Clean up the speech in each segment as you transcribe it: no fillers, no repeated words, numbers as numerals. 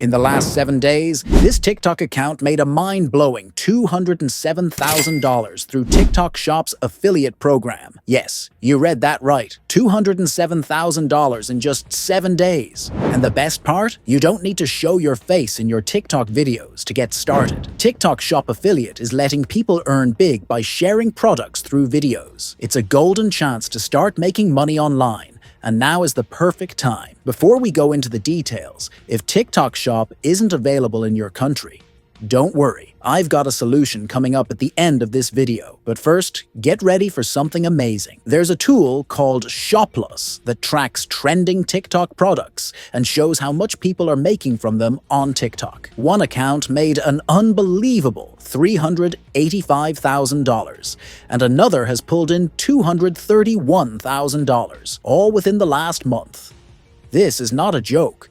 In the last 7 days, this TikTok account made a mind-blowing $207,000 through TikTok Shop's affiliate program. Yes, you read that right. $207,000 in just 7 days. And the best part? You don't need to show your face in your TikTok videos to get started. TikTok Shop Affiliate is letting people earn big by sharing products through videos. It's a golden chance to start making money online. And now is the perfect time. Before we go into the details, if TikTok Shop isn't available in your country, don't worry, I've got a solution coming up at the end of this video. But first, get ready for something amazing. There's a tool called Shopless that tracks trending TikTok products and shows how much people are making from them on TikTok. One account made an unbelievable $385,000, and another has pulled in $231,000, all within the last month. This is not a joke.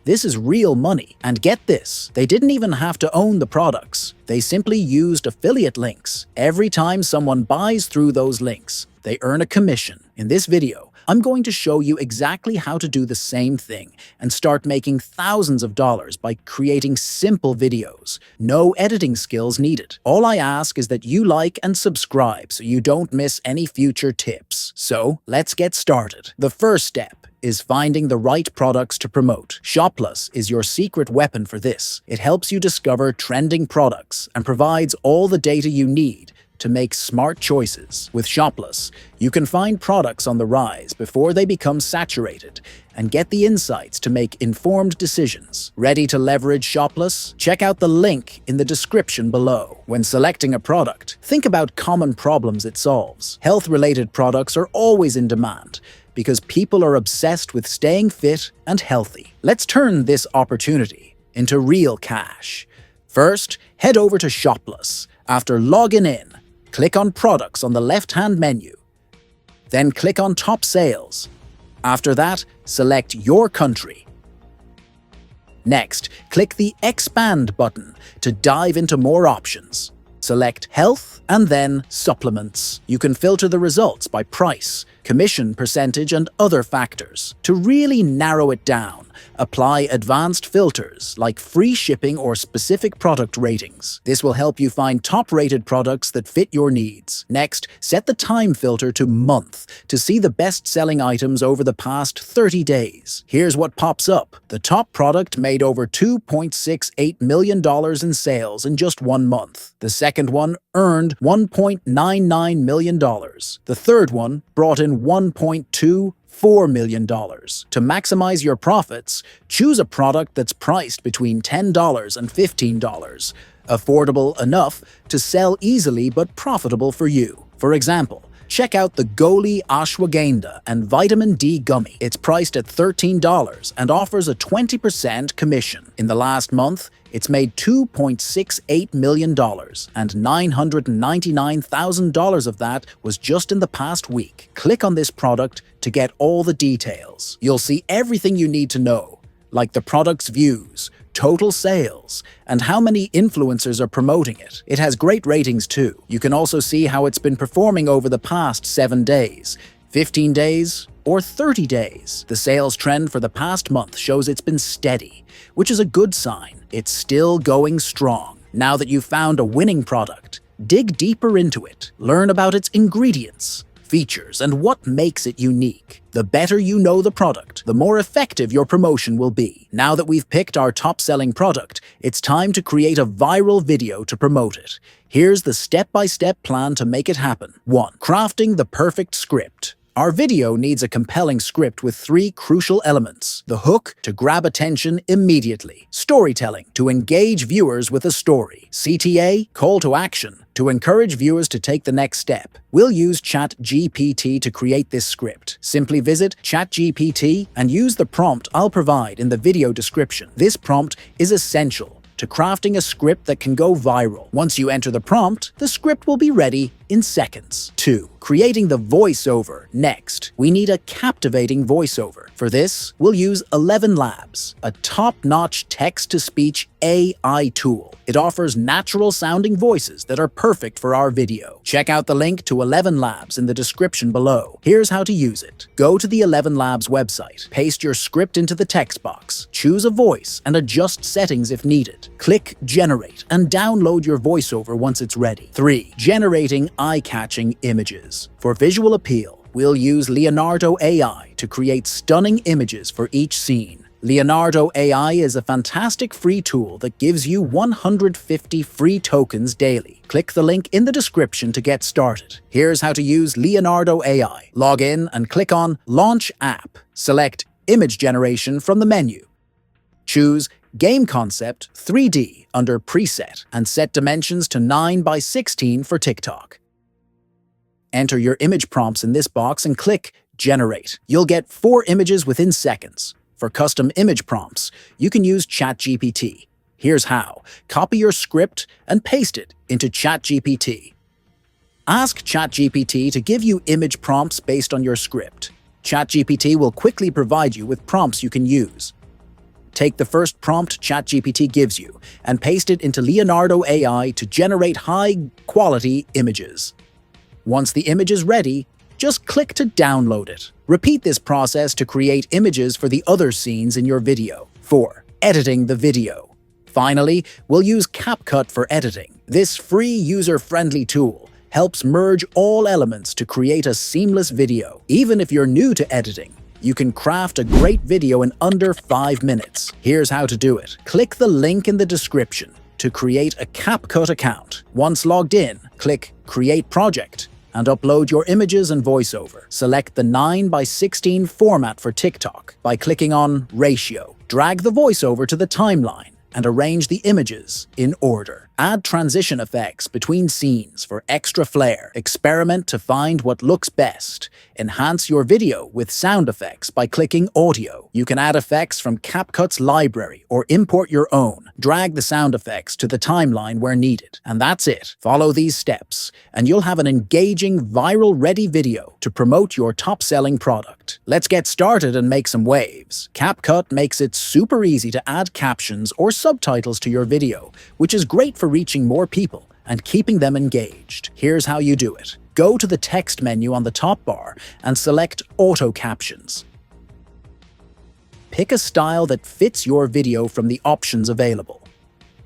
This is real money. And get this, they didn't even have to own the products. They simply used affiliate links. Every time someone buys through those links, they earn a commission. In this video, I'm going to show you exactly how to do the same thing and start making thousands of dollars by creating simple videos. No editing skills needed. All I ask is that you like and subscribe so you don't miss any future tips. So, let's get started. The first step is finding the right products to promote. Shopless is your secret weapon for this. It helps you discover trending products and provides all the data you need to make smart choices. With Shopless, you can find products on the rise before they become saturated and get the insights to make informed decisions. Ready to leverage Shopless? Check out the link in the description below. When selecting a product, think about common problems it solves. Health-related products are always in demand because people are obsessed with staying fit and healthy. Let's turn this opportunity into real cash. First, head over to Shopless. After logging in, click on Products on the left-hand menu. Then click on Top Sales. After that, select your country. Next, click the Expand button to dive into more options. Select Health and then Supplements. You can filter the results by price, commission percentage, and other factors. To really narrow it down, apply advanced filters like free shipping or specific product ratings. This will help you find top-rated products that fit your needs. Next, set the time filter to month to see the best-selling items over the past 30 days. Here's what pops up. The top product made over $2.68 million in sales in just 1 month. The second one earned $1.99 million. The third one brought in $1.24 million. To maximize your profits, choose a product that's priced between $10 and $15, affordable enough to sell easily but profitable for you. For example, check out the Goli Ashwagandha and Vitamin D Gummy. It's priced at $13 and offers a 20% commission. In the last month, it's made $2.68 million, and $999,000 of that was just in the past week. Click on this product to get all the details. You'll see everything you need to know, like the product's views, total sales, and how many influencers are promoting it. It has great ratings too. You can also see how it's been performing over the past 7 days, 15 days, or 30 days. The sales trend for the past month shows it's been steady, which is a good sign. It's still going strong. Now that you've found a winning product, dig deeper into it. Learn about its ingredients, features, and what makes it unique. The better you know the product, the more effective your promotion will be. Now that we've picked our top-selling product, it's time to create a viral video to promote it. Here's the step-by-step plan to make it happen. 1. Crafting the perfect script. Our video needs a compelling script with 3 crucial elements. The hook, to grab attention immediately. Storytelling, to engage viewers with a story. CTA, call to action, to encourage viewers to take the next step. We'll use chatgpt to create this script. Simply visit chatgpt and use the prompt I'll provide in the video description. This prompt is essential to crafting a script that can go viral. Once you enter the prompt, the script will be ready in seconds. 2. Creating the voiceover. Next, we need a captivating voiceover. For this, we'll use 11 Labs, a top-notch text-to-speech AI tool. It offers natural-sounding voices that are perfect for our video. Check out the link to 11 Labs in the description below. Here's how to use it. Go to the 11 Labs website, paste your script into the text box, choose a voice, and adjust settings if needed. Click Generate and download your voiceover once it's ready. 3. Generating eye-catching images. For visual appeal, we'll use Leonardo AI to create stunning images for each scene. Leonardo AI is a fantastic free tool that gives you 150 free tokens daily. Click the link in the description to get started. Here's how to use Leonardo AI. Log in and click on Launch App. Select Image Generation from the menu. Choose Game Concept 3D under Preset and set dimensions to 9 by 16 for TikTok. Enter your image prompts in this box and click Generate. You'll get 4 images within seconds. For custom image prompts, you can use ChatGPT. Here's how. Copy your script and paste it into ChatGPT. Ask ChatGPT to give you image prompts based on your script. ChatGPT will quickly provide you with prompts you can use. Take the first prompt ChatGPT gives you and paste it into Leonardo AI to generate high-quality images. Once the image is ready, just click to download it. Repeat this process to create images for the other scenes in your video. 4. Editing the video. Finally, we'll use CapCut for editing. This free user-friendly tool helps merge all elements to create a seamless video. Even if you're new to editing, you can craft a great video in under 5 minutes. Here's how to do it. Click the link in the description to create a CapCut account. Once logged in, click Create Project and upload your images and voiceover. Select the 9 by 16 format for TikTok by clicking on Ratio. Drag the voiceover to the timeline and arrange the images in order. Add transition effects between scenes for extra flair. Experiment to find what looks best. Enhance your video with sound effects by clicking Audio. You can add effects from CapCut's library or import your own. Drag the sound effects to the timeline where needed. And that's it. Follow these steps, and you'll have an engaging, viral-ready video to promote your top-selling product. Let's get started and make some waves. CapCut makes it super easy to add captions or subtitles to your video, which is great for reaching more people and keeping them engaged. Here's how you do it. Go to the text menu on the top bar and select Auto Captions. Pick a style that fits your video from the options available.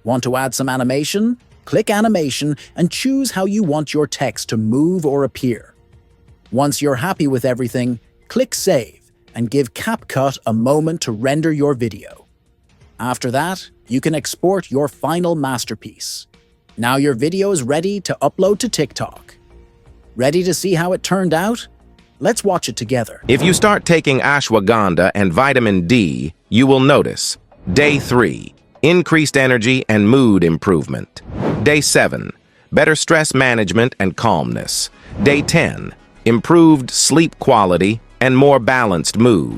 Want to add some animation? Click Animation and choose how you want your text to move or appear. Once you're happy with everything, click Save and give CapCut a moment to render your video. After that, you can export your final masterpiece. Now your video is ready to upload to TikTok. Ready to see how it turned out? Let's watch it together. If you start taking ashwagandha and vitamin D, you will notice. Day 3, increased energy and mood improvement. Day 7, better stress management and calmness. Day 10, improved sleep quality and more balanced mood.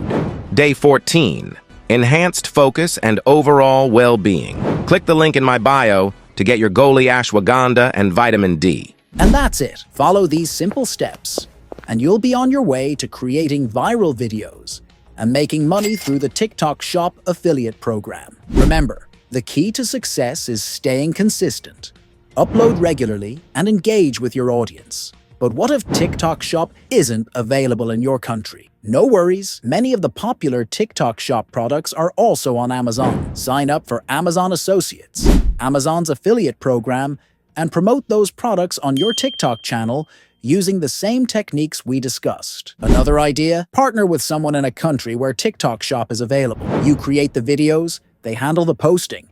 Day 14, enhanced focus and overall well-being. Click the link in my bio to get your Goli ashwagandha and vitamin D. And that's it. Follow these simple steps, and you'll be on your way to creating viral videos and making money through the TikTok Shop affiliate program. Remember, the key to success is staying consistent. Upload regularly and engage with your audience. But what if TikTok Shop isn't available in your country? No worries, many of the popular TikTok Shop products are also on Amazon. Sign up for Amazon Associates, Amazon's affiliate program, and promote those products on your TikTok channel using the same techniques we discussed. Another idea? Partner with someone in a country where TikTok Shop is available. You create the videos, they handle the posting,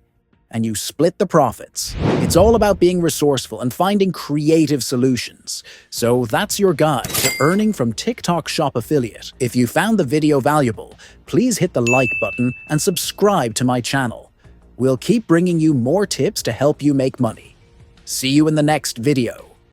and you split the profits. It's all about being resourceful and finding creative solutions. So that's your guide to earning from TikTok Shop affiliate. If you found the video valuable, please hit the like button and subscribe to my channel. We'll keep bringing you more tips to help you make money. See you in the next video.